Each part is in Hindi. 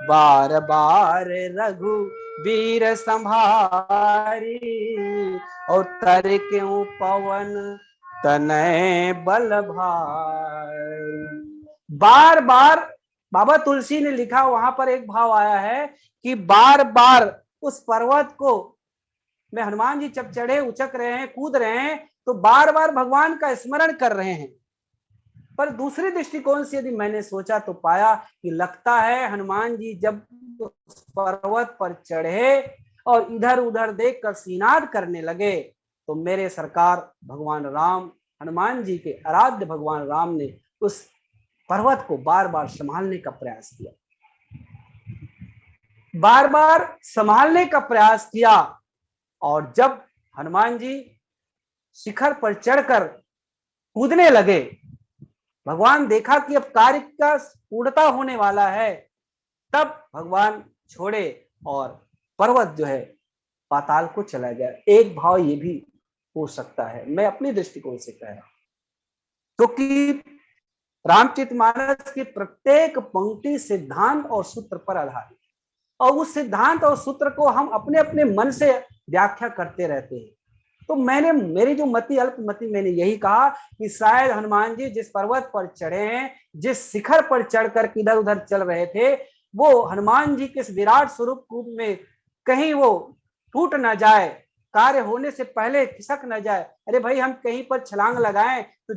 बार बार रघुवीर संभारी, और तर क्यों पवन तनय बल भारी। बार बार बाबा तुलसी ने लिखा, वहां पर एक भाव आया है कि बार बार उस पर्वत को में हनुमान जी जब चढ़े, उचक रहे हैं, कूद रहे हैं, तो बार बार भगवान का स्मरण कर रहे हैं। पर दूसरे दृष्टिकोण से यदि मैंने सोचा तो पाया कि लगता है हनुमान जी जब उस पर्वत पर चढ़े और इधर उधर देखकर सीनाद करने लगे, तो मेरे सरकार भगवान राम, हनुमान जी के आराध्य भगवान राम ने उस पर्वत को बार बार संभालने का प्रयास किया, बार बार संभालने का प्रयास किया। और जब हनुमान जी शिखर पर चढ़कर कूदने लगे, भगवान देखा कि अब कार्य का पूर्णता होने वाला है, तब भगवान छोड़े और पर्वत जो है पाताल को चला गया। एक भाव ये भी हो सकता है, मैं अपने दृष्टिकोण से कह रहा हूं, क्योंकि रामचरितमानस की प्रत्येक पंक्ति सिद्धांत और सूत्र पर आधारित, और उस सिद्धांत और सूत्र को हम अपने अपने मन से व्याख्या करते रहते हैं। तो मेरी जो मति अल्पमति, मैंने यही कहा कि शायद हनुमान जी जिस पर्वत पर चढ़े हैं, जिस शिखर पर चढ़कर इधर उधर चल रहे थे, वो हनुमान जी के विराट स्वरूप रूप में कहीं वो टूट ना जाए, कार्य होने से पहले खिसक न जाए। अरे भाई, हम कहीं पर छलांग लगाएं तो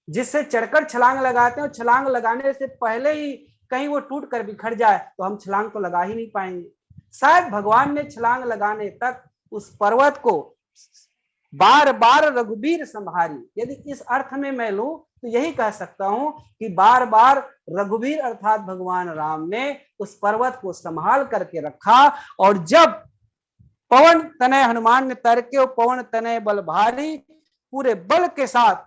जिससे चढ़कर छलांग लगाते हैं, छलांग लगाने से पहले ही कहीं वो टूट कर बिखर जाए तो हम छलांग तो लगा ही नहीं पाएंगे। शायद भगवान ने छलांग लगाने तक उस पर्वत को बार बार रघुवीर संभारी। यदि इस अर्थ में मैं लूं तो यही कह सकता हूं कि बार बार रघुवीर अर्थात भगवान राम ने उस पर्वत को संभाल करके रखा, और जब पवन तनय हनुमान ने तरके पवन तनय बल भारी, पूरे बल के साथ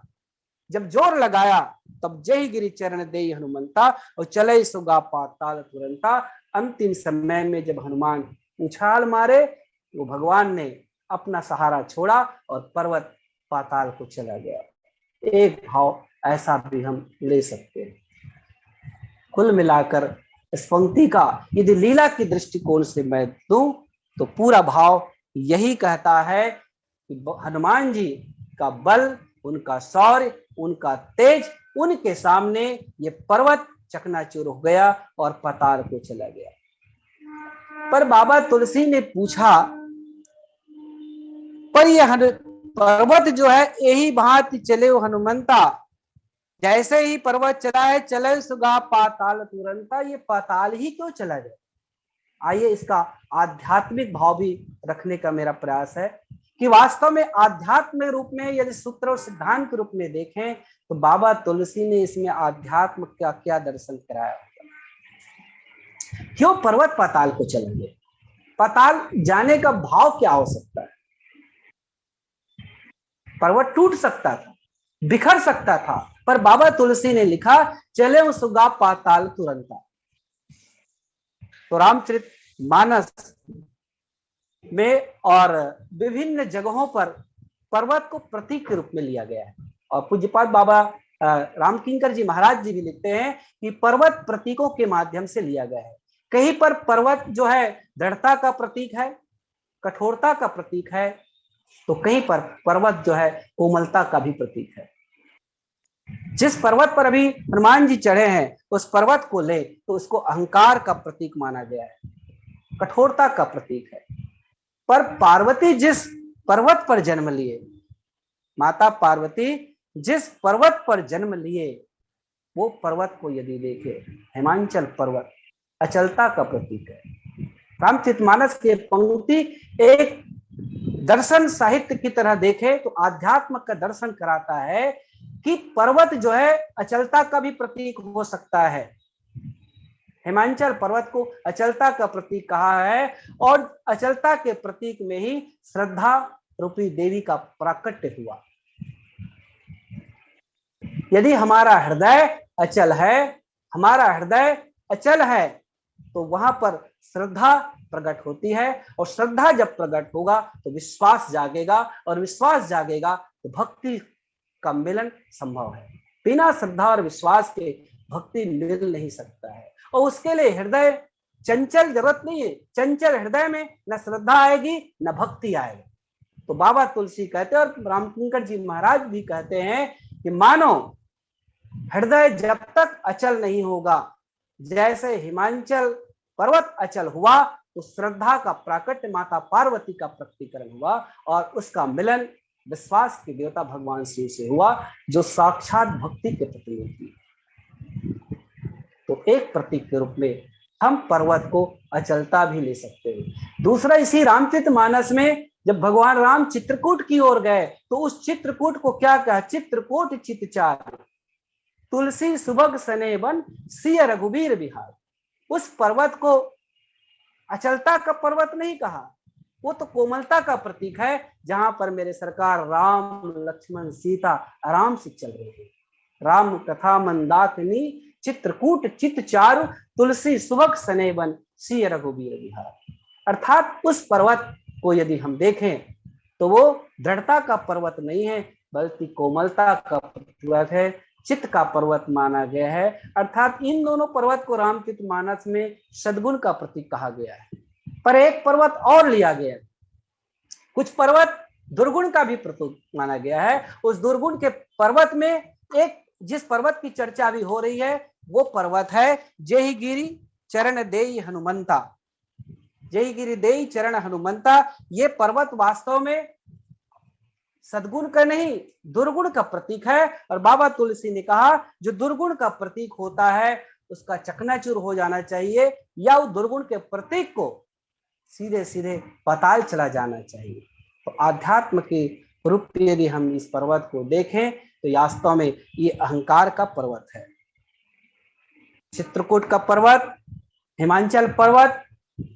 जब जोर लगाया, तब जय गिरि चरण देई हनुमंता, और चले सुगा पाताल तुरंता। अंतिम समय में जब हनुमान उछाल मारे, वो भगवान ने अपना सहारा छोड़ा और पर्वत पाताल को चला गया। एक भाव ऐसा भी हम ले सकते हैं। कुल मिलाकर इस पंक्ति का यदि लीला की दृष्टिकोण से मैं दूं तो पूरा भाव यही कहता है कि हनुमान जी का बल, उनका शौर्य, उनका तेज, उनके सामने ये पर्वत चकनाचूर हो गया और पाताल को चला गया। पर बाबा तुलसी ने पूछा, पर यह पर्वत जो है यही भांति चले हो हनुमंता, जैसे ही पर्वत चला है चले सुगा पाताल तुरंता, ये पाताल ही क्यों चला जाए? आइए इसका आध्यात्मिक भाव भी रखने का मेरा प्रयास है कि वास्तव में आध्यात्म रूप में यदि सूत्र और सिद्धांत के रूप में देखें तो बाबा तुलसी ने इसमें आध्यात्म का क्या दर्शन कराया? क्यों पर्वत पाताल को चला गया? पाताल जाने का भाव क्या हो सकता है? पर्वत टूट सकता था, बिखर सकता था, पर बाबा तुलसी ने लिखा चले वो सुगा पाताल तुरंता। तो रामचरितमानस में और विभिन्न जगहों पर पर्वत को प्रतीक के रूप में लिया गया है, और पूज्यपाद बाबा रामकिंकर जी महाराज जी भी लिखते हैं कि पर्वत प्रतीकों के माध्यम से लिया गया है। कहीं पर पर्वत जो है दृढ़ता का प्रतीक है, कठोरता का प्रतीक है, तो कहीं पर पर्वत जो है कोमलता का भी प्रतीक है। जिस पर्वत पर अभी हनुमान जी चढ़े हैं उस पर्वत को ले तो उसको अहंकार का प्रतीक माना गया है, कठोरता का प्रतीक है। पर पार्वती जिस पर्वत पर जन्म लिए, माता पार्वती जिस पर्वत पर जन्म लिए, वो पर्वत को यदि देखे, हिमांचल पर्वत अचलता का प्रतीक है। रामचरितमानस के पंक्ति एक दर्शन साहित्य की तरह देखे तो आध्यात्म का दर्शन कराता है कि पर्वत जो है अचलता का भी प्रतीक हो सकता है। हिमांचल पर्वत को अचलता का प्रतीक कहा है और अचलता के प्रतीक में ही श्रद्धा रूपी देवी का प्राकट्य हुआ। यदि हमारा हृदय अचल है, हमारा हृदय अचल है, तो वहां पर श्रद्धा प्रकट होती है और श्रद्धा जब प्रकट होगा तो विश्वास जागेगा और विश्वास जागेगा तो भक्ति का मिलन संभव है। बिना श्रद्धा और विश्वास के भक्ति मिल नहीं सकता है और उसके लिए हृदय चंचल जरूरत नहीं है। चंचल हृदय में न श्रद्धा आएगी न भक्ति आएगी। तो बाबा तुलसी कहते हैं और रामकिंकर जी महाराज भी कहते हैं कि मानो हृदय जब तक अचल नहीं होगा, जैसे हिमांचल पर्वत अचल हुआ तो श्रद्धा का प्राकट्य माता पार्वती का प्रकटीकरण हुआ और उसका मिलन विश्वास के देवता भगवान शिव से हुआ जो साक्षात भक्ति के प्रतीक थी। तो एक प्रतीक के रूप में हम पर्वत को अचलता भी ले सकते हैं। दूसरा, इसी रामचरितमानस में जब भगवान राम चित्रकूट की ओर गए तो उस चित्रकूट को क्या कहा? चित्रकूट चितचार तुलसी सुभग सने बन सिय रघुबीर बिहार। उस पर्वत को अचलता का पर्वत नहीं कहा, वो तो कोमलता का प्रतीक है जहां पर मेरे सरकार राम लक्ष्मण सीता आराम से चल रहे हैं। राम कथा मंदाकिनी चित्रकूट चित चारु तुलसी सुभग सने बन सिय रघुबीर बिहार। अर्थात उस पर्वत को यदि हम देखें तो वो दृढ़ता का पर्वत नहीं है बल्कि कोमलता का पर्वत है, चित्त का पर्वत माना गया है। अर्थात इन दोनों पर्वत को रामचरितमानस में सद्गुण का प्रतीक कहा गया है। पर एक पर्वत और लिया गया, कुछ पर्वत दुर्गुण का भी प्रतीक माना गया है। उस दुर्गुण के पर्वत में एक जिस पर्वत की चर्चा अभी हो रही है वो पर्वत है जेहि गिरि चरण देई हनुमंता। जेहि गिरि देई चरण हनुमंता, ये पर्वत वास्तव में सद्गुण का नहीं दुर्गुण का प्रतीक है। और बाबा तुलसी ने कहा जो दुर्गुण का प्रतीक होता है उसका चकनाचूर हो जाना चाहिए या उस दुर्गुण के प्रतीक को सीधे सीधे पाताल चला जाना चाहिए। तो आध्यात्म के रूप में यदि हम इस पर्वत को देखें तो वास्तव में ये अहंकार का पर्वत है। चित्रकूट का पर्वत, हिमांचल पर्वत,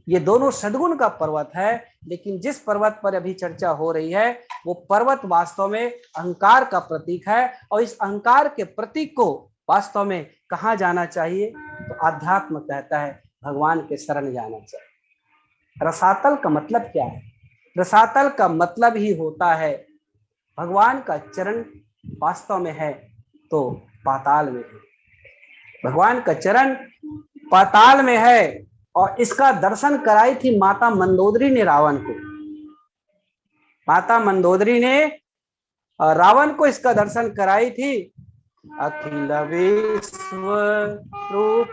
ये दोनों सद्गुण का पर्वत है। लेकिन जिस पर्वत पर अभी चर्चा हो रही है वो पर्वत वास्तव में अहंकार का प्रतीक है और इस अहंकार के प्रतीक को वास्तव में कहाँ जाना चाहिए? तो आध्यात्म कहता है भगवान के शरण जाना चाहिए। रसातल का मतलब क्या है? रसातल का मतलब ही होता है भगवान का चरण वास्तव में है तो पाताल में है। भगवान का चरण पाताल में है और इसका दर्शन कराई थी माता मंदोदरी ने रावण को। माता मंदोदरी ने रावण को इसका दर्शन कराई थी। अखिल विश्व रूप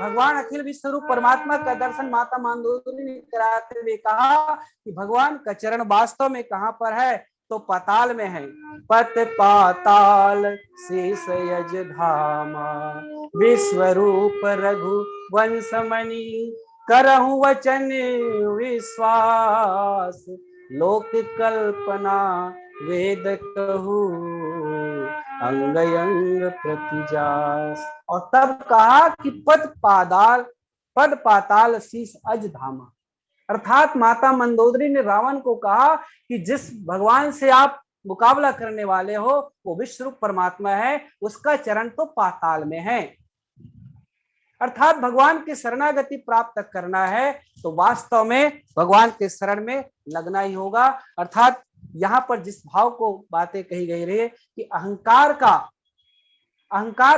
भगवान अखिल विश्व रूप परमात्मा का दर्शन माता मंदोदरी ने कराते हुए कहा कि भगवान का चरण वास्तव में कहाँ पर है? तो पाताल में है। पत पाताल शेष यज धामा विश्व रूप रघु वंशमणि करहु वचन विश्वास लोक कल्पना वेद कहू अंग अंग प्रतिजास। और तब कहा कि पद पाताल शीश अज धामा। अर्थात माता मंदोदरी ने रावण को कहा कि जिस भगवान से आप मुकाबला करने वाले हो वो विश्वरूप परमात्मा है, उसका चरण तो पाताल में है। अर्थात भगवान की शरणागति प्राप्त करना है तो वास्तव में भगवान के शरण में लगना ही होगा। अर्थात यहाँ पर जिस भाव को बातें कही गई रही है कि अहंकार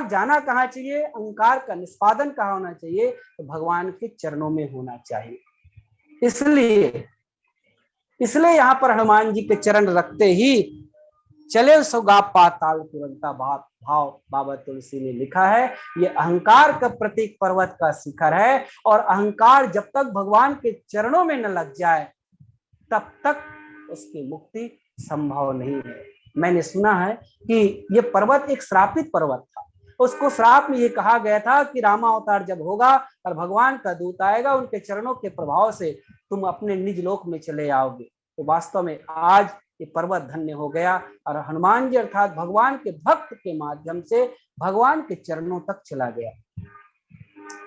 जाना कहाँ चाहिए, अहंकार का निष्पादन कहाँ होना चाहिए? तो भगवान के चरणों में होना चाहिए। इसलिए यहाँ पर हनुमान जी के चरण रखते ही चले सौगा पाताल तुरंता भाव भाव बाबा तुलसी ने लिखा है। ये अहंकार का प्रतीक पर्वत का शिखर है, और अहंकार जब तक भगवान के चरणों में न लग जाए तब तक उसकी मुक्ति संभव नहीं है। मैंने सुना है कि ये पर्वत एक श्रापित पर्वत था। उसको श्राप में ये कहा गया था कि रामावतार जब होगा और भगवान का दूत आएगा, उनके चरणों के प्रभाव से तुम अपने निज लोक में चले आओगे। तो वास्तव में आज ये पर्वत धन्य हो गया, और हनुमान जी अर्थात भगवान के भक्त के माध्यम से भगवान के चरणों तक चला गया।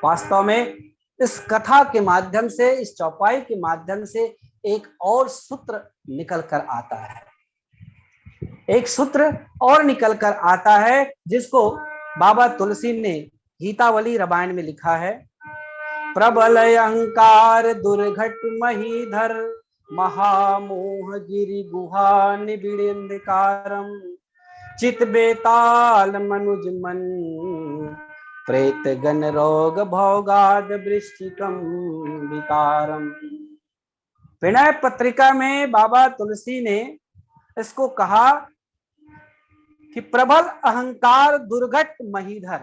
वास्तव में इस कथा के माध्यम से, इस चौपाई के माध्यम से एक और सूत्र निकल कर आता है, एक सूत्र और निकल कर आता है, जिसको बाबा तुलसी ने गीतावली रामायण में लिखा है। प्रबल अहंकार दुर्घट महीधर, महामोह गिरि गुहा निबिड़ अंधकारम, चित बेताल मनुज मन, प्रेत गण रोग भोगाद वृश्चिकम विकारम। विनय पत्रिका में बाबा तुलसी ने इसको कहा कि प्रबल अहंकार दुर्घट महीधर,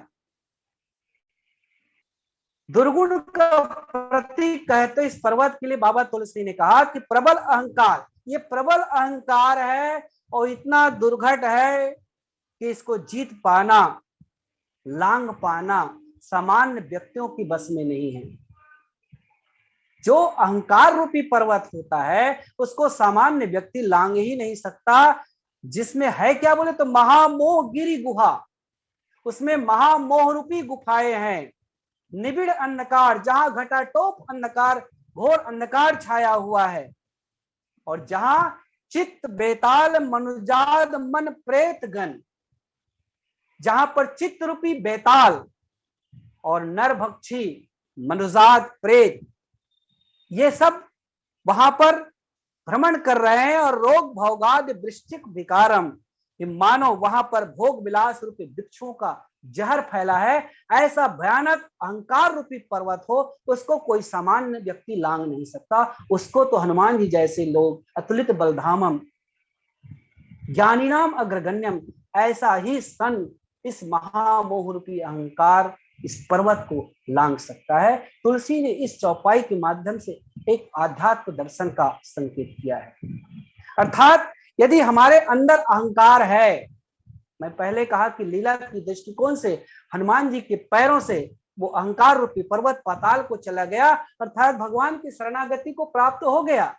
दुर्गुण का प्रतीक कहते इस पर्वत के लिए बाबा तुलसी ने कहा कि प्रबल अहंकार, ये प्रबल अहंकार है और इतना दुर्घट है कि इसको जीत पाना, लांग पाना सामान्य व्यक्तियों की बस में नहीं है। जो अहंकार रूपी पर्वत होता है उसको सामान्य व्यक्ति लांग ही नहीं सकता, जिसमें है क्या बोले तो महामोह गिरी गुहा, उसमें महामोह रूपी गुफाएं हैं। निबिड़ अंधकार, जहां घटाटोप अंधकार, घोर अंधकार छाया हुआ है, और जहां चित्त बेताल मनुजाद मन प्रेत गण, जहां पर चित्त रूपी बेताल और नरभक्षी मनुजाद प्रेत ये सब वहां पर भ्रमण कर रहे हैं, और रोग भोगाद वृश्चिक विकारम, मानो वहां पर भोग विलास रूपी वृक्षों का जहर फैला है। ऐसा भयानक अहंकार रूपी पर्वत हो, उसको कोई सामान्य व्यक्ति लांग नहीं सकता। उसको तो हनुमान जी जैसे लोग, अतुलित बलधामम ज्ञानीनाम अग्रगण्यम, ऐसा ही सन इस महामोह रूपी अहंकार इस पर्वत को लांग सकता है। तुलसी ने इस चौपाई के माध्यम से एक आध्यात्म दर्शन का संकेत किया है। अर्थात यदि हमारे अंदर अहंकार है, मैं पहले कहा कि लीला की दृष्टिकोण से हनुमान जी के पैरों से वो अहंकार रूपी पर्वत पाताल को चला गया, अर्थात भगवान की शरणागति को प्राप्त हो गया।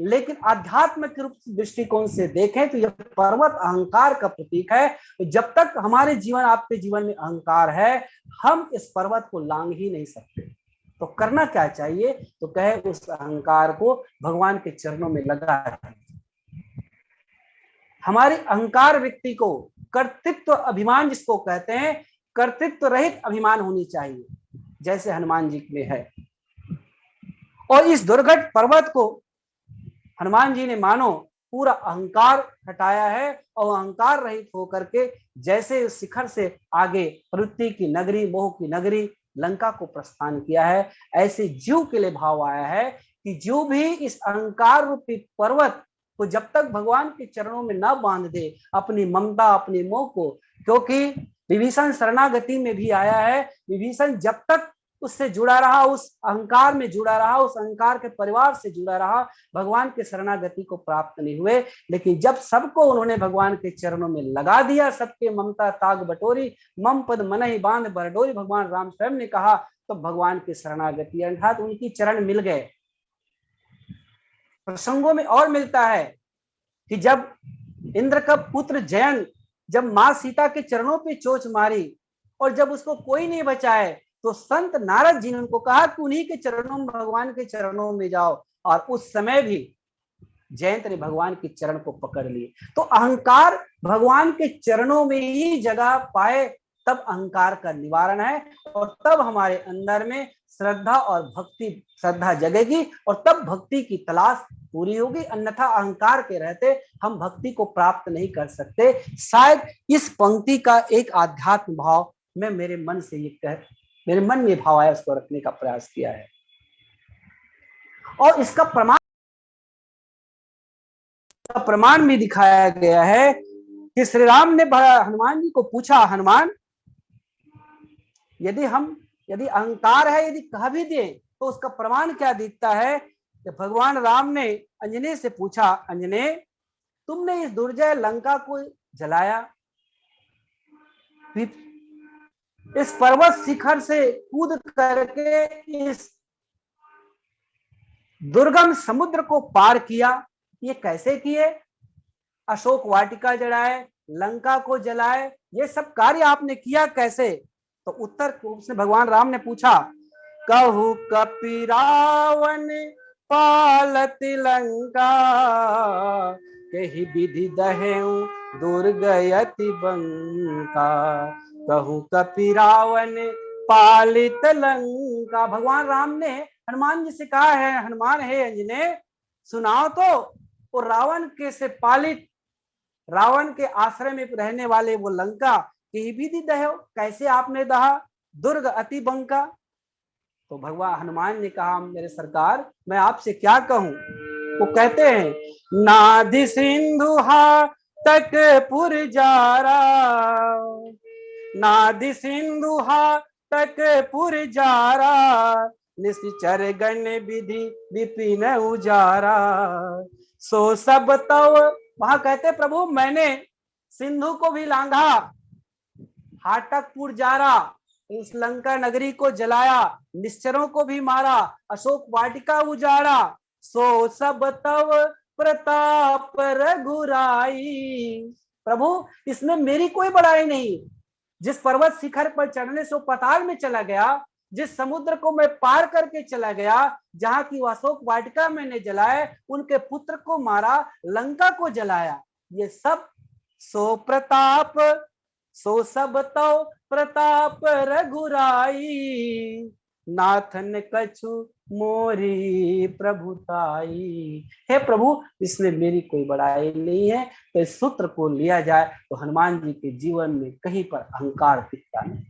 लेकिन आध्यात्म के रूप दृष्टिकोण से देखें तो यह पर्वत अहंकार का प्रतीक है। जब तक हमारे जीवन, आपके जीवन में अहंकार है, हम इस पर्वत को लांग ही नहीं सकते। तो करना क्या चाहिए, तो कहे उस अहंकार को भगवान के चरणों में लगा दीजिए। हमारी अहंकार व्यक्ति को कर्तृत्व अभिमान जिसको कहते हैं, कर्तृत्व रहित अभिमान होनी चाहिए, जैसे हनुमान जी में है। और इस दुर्घट पर्वत को हनुमान जी ने मानो पूरा अहंकार हटाया है, और अहंकार रहित होकर के जैसे उस शिखर से आगे प्रवृत्ति की नगरी, मोह की नगरी लंका को प्रस्थान किया है, ऐसे जीव के लिए भाव आया है कि जीव भी इस अहंकार रूपी पर्वत को जब तक भगवान के चरणों में न बांध दे अपनी ममता, अपने मोह को, क्योंकि विभीषण शरणागति में भी आया है। विभीषण जब तक उससे जुड़ा रहा, उस अहंकार में जुड़ा रहा, उस अहंकार के परिवार से जुड़ा रहा, भगवान के शरणागति को प्राप्त नहीं हुए। लेकिन जब सबको उन्होंने भगवान के चरणों में लगा दिया, सबके ममता ताग बटोरी, मम पद मन ही बांध बरडोरी, भगवान राम स्वयं ने कहा, तो भगवान के शरणागति अर्थात उनकी चरण मिल गए। प्रसंगों में और मिलता है कि जब इंद्र का पुत्र जयंत, जब मां सीता के चरणों पे चोट मारी और जब उसको कोई नहीं बचाए, तो संत नारद जी ने उनको कहा कि उन्हीं के चरणों में, भगवान के चरणों में जाओ, और उस समय भी जयंत ने भगवान के चरण को पकड़ लिए। तो अहंकार भगवान के चरणों में ही जगह पाए, तब अहंकार का निवारण है, और तब हमारे अंदर में श्रद्धा और भक्ति, श्रद्धा जगेगी, और तब भक्ति की तलाश पूरी होगी। अन्यथा अहंकार के रहते हम भक्ति को प्राप्त नहीं कर सकते। शायद इस पंक्ति का एक आध्यात्म भाव मैं मेरे मन से ये मेरे मन में भाव आया, उसको रखने का प्रयास किया है। और इसका प्रमाण इसका प्रमाण भी दिखाया गया है कि श्री राम ने हनुमान जी को पूछा, हनुमान यदि अहंकार है, यदि कह भी दे तो उसका प्रमाण क्या दिखता है? कि भगवान राम ने अंजनी से पूछा, अंजने तुमने इस दुर्जय लंका को जलाया, इस पर्वत शिखर से कूद करके इस दुर्गम समुद्र को पार किया, ये कैसे किए? अशोक वाटिका जलाए, लंका को जलाए, ये सब कार्य आपने किया कैसे? तो उत्तर उसने भगवान राम ने पूछा, कहु कपि रावण पालत लंका, कही विधि दहेउ दुर्गयति बंका, कहु कपि रावण पालित लंका। भगवान राम ने हनुमान जी से कहा है, हनुमान है अंजने सुनाओ तो वो रावण के से पालित, रावण के आश्रय में रहने वाले वो लंका की विधि दहो, कैसे आपने दहा, दुर्ग अति बंका। तो भगवान हनुमान ने कहा, मेरे सरकार मैं आपसे क्या कहूं? वो कहते हैं, नाधि सिंधु हा तक पुरजारा, नाधि सिंधु हा तक पुरजारा, निश्चर गण विधि विपिन उजारा, सो सब तव। वहां कहते प्रभु मैंने सिंधु को भी लांघा, हाटकपुर जारा, उस लंका नगरी को जलाया, निश्चरों को भी मारा, अशोक वाटिका उजाड़ा, सो सब तव प्रताप रघुराई। प्रभु इसमें मेरी कोई बड़ाई नहीं, जिस पर्वत शिखर पर चढ़ने से वो पाताल में चला गया, जिस समुद्र को मैं पार करके चला गया, जहां की अशोक वाटिका मैंने जलाए, उनके पुत्र को मारा, लंका को जलाया, ये सब सो प्रताप, सो सब तो प्रताप रघुराई, नाथन कछु मोरी प्रभुताई। हे प्रभु इसमें मेरी कोई बड़ाई नहीं है। तो इस सूत्र को लिया जाए तो हनुमान जी के जीवन में कहीं पर अहंकार दिखता नहीं,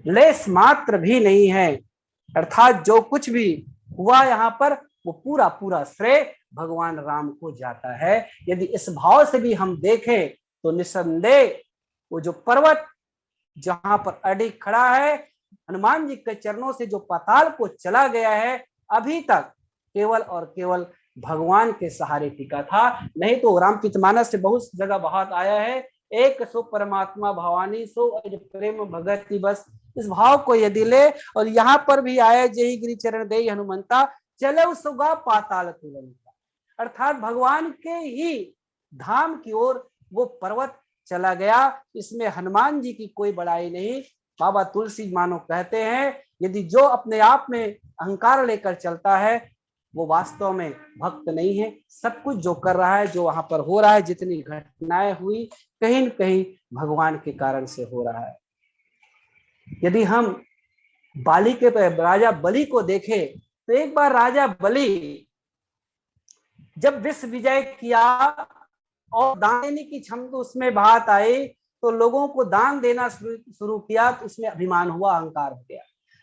लेस मात्र भी नहीं है। अर्थात जो कुछ भी हुआ यहाँ पर वो पूरा पूरा श्रेय भगवान राम को जाता है। यदि इस भाव से भी हम देखें तो निसंदेह वो जो पर्वत जहां पर अडिग खड़ा है, हनुमान जी के चरणों से जो पाताल को चला गया है, अभी तक केवल और केवल भगवान के सहारे टिका था। नहीं तो रामचरितमानस से बहुत जगह बात आया है, एक सो परमात्मा भवानी सो अज प्रेम भगति बस। इस भाव को यदि ले, और यहाँ पर भी आया, जय गिरि चरण दे हनुमंता चले सुगा पाताल तुरंता, अर्थात भगवान के ही धाम की ओर वो पर्वत चला गया। इसमें हनुमान जी की कोई बड़ाई नहीं। बाबा तुलसी मानो कहते हैं, यदि जो अपने आप में अहंकार लेकर चलता है वो वास्तव में भक्त नहीं है। सब कुछ जो कर रहा है, जो वहां पर हो रहा है, जितनी घटनाएं हुई, कहीं न कहीं भगवान के कारण से हो रहा है। यदि हम बाली के राजा बलि को देखें तो एक बार राजा बलि जब विश्व विजय किया और दान देने की क्षमता उसमें बात आई, तो लोगों को दान देना शुरू किया, तो उसमें अभिमान हुआ, अहंकार हो गया।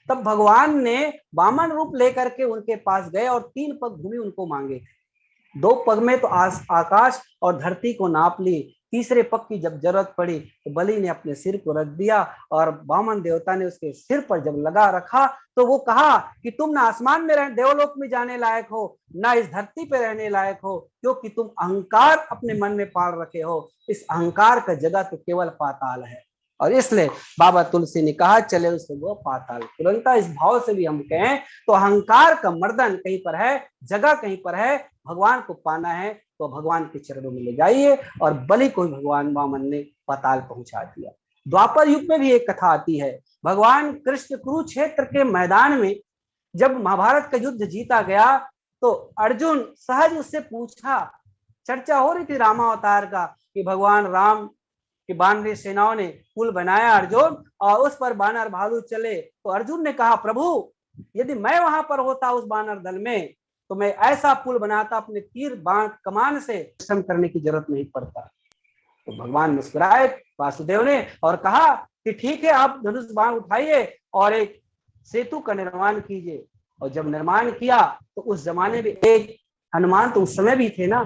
तब भगवान ने वामन रूप लेकर के उनके पास गए और 3 पग भूमि उनको मांगे। 2 पग में तो आकाश और धरती को नाप ली, तीसरे पग की जब जरूरत पड़ी तो बलि ने अपने सिर को रख दिया, और वामन देवता ने उसके सिर पर जब लगा रखा तो वो कहा कि तुम ना आसमान में रहने, देवलोक में जाने लायक हो, ना इस धरती पे रहने लायक हो, क्योंकि तुम अहंकार अपने मन में पाल रखे हो। इस अहंकार का जगह तो केवल पाताल है, और इसलिए बाबा तुलसी ने कहा चले उससे वो पाताल तुरंत। इस भाव से भी हम कहें तो अहंकार का मर्दन कहीं पर है, जगह कहीं पर है। भगवान को पाना है तो भगवान के चरणों में ले जाइए, और बलि को भगवान वामन ने पाताल पहुंचा दिया। द्वापर युग में भी एक कथा आती है, भगवान कृष्ण कुरुक्षेत्र के मैदान में जब महाभारत का युद्ध जीता गया तो अर्जुन सहज उससे पूछा, चर्चा हो रही थी रामावतार का कि भगवान राम कि वानरी सेनाओं ने पुल बनाया अर्जुन, और उस पर बानर भालू चले। तो अर्जुन ने कहा, प्रभु यदि मैं वहां पर होता उस बानर दल में तो मैं ऐसा पुल बनाता, अपने तीर बाण कमान से श्रम करने की जरूरत नहीं पड़ता। तो भगवान मुस्कुराए वासुदेव ने और कहा कि ठीक है, आप धनुष बाण उठाइए और एक सेतु का निर्माण कीजिए। और जब निर्माण किया तो उस जमाने में एक हनुमान तो उस समय भी थे ना,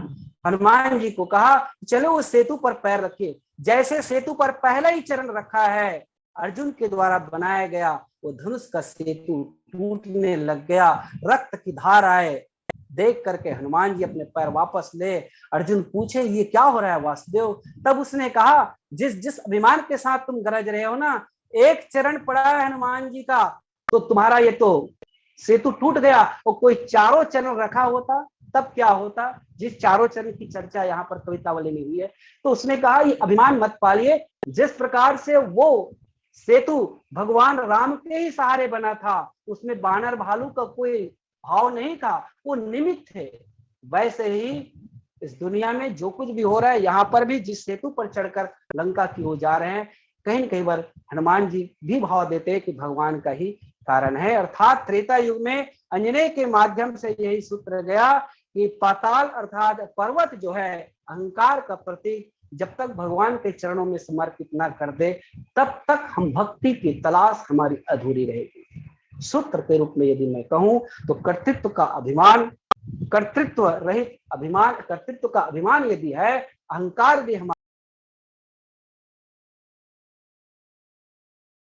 हनुमान जी को कहा चलो उस सेतु पर पैर रखिए। जैसे सेतु पर पहला ही चरण रखा है, अर्जुन के द्वारा बनाया गया वो धनुष का सेतु टूटने लग गया, रक्त की धार आए। देख करके हनुमान जी अपने पैर वापस ले। अर्जुन पूछे ये क्या हो रहा है वासुदेव? तब उसने कहा जिस जिस अभिमान के साथ तुम गरज रहे हो ना, एक चरण पड़ा है हनुमान जी का तो तुम्हारा ये तो सेतु टूट गया, और कोई चारों चरण रखा होता तब क्या होता? जिस चारों चरण की चर्चा यहाँ पर कवितावली में हुई है, तो उसने कहा ये अभिमान मत पालिए। जिस प्रकार से वो सेतु भगवान राम के ही सहारे बना था, उसमें बानर भालू का कोई भाव नहीं था, वो निमित्त थे। वैसे ही इस दुनिया में जो कुछ भी हो रहा है, यहाँ पर भी जिस सेतु पर चढ़कर लंका की ओर जा रहे हैं, कहीं न कहीं बार हनुमान जी भी भाव देते हैं कि भगवान का ही कारण है। अर्थात त्रेता युग में अंजनेय के माध्यम से यही सूत्र गया कि पाताल अर्थात पर्वत जो है अहंकार का प्रतीक, जब तक भगवान के चरणों में समर्पित ना कर दे तब तक हम भक्ति की तलाश हमारी अधूरी रहेगी। सूत्र के रूप में यदि मैं कहूं तो कर्तृत्व का अभिमान, कर्तृत्व रहित अभिमान, कर्तृत्व का अभिमान यदि है, अहंकार भी हमारे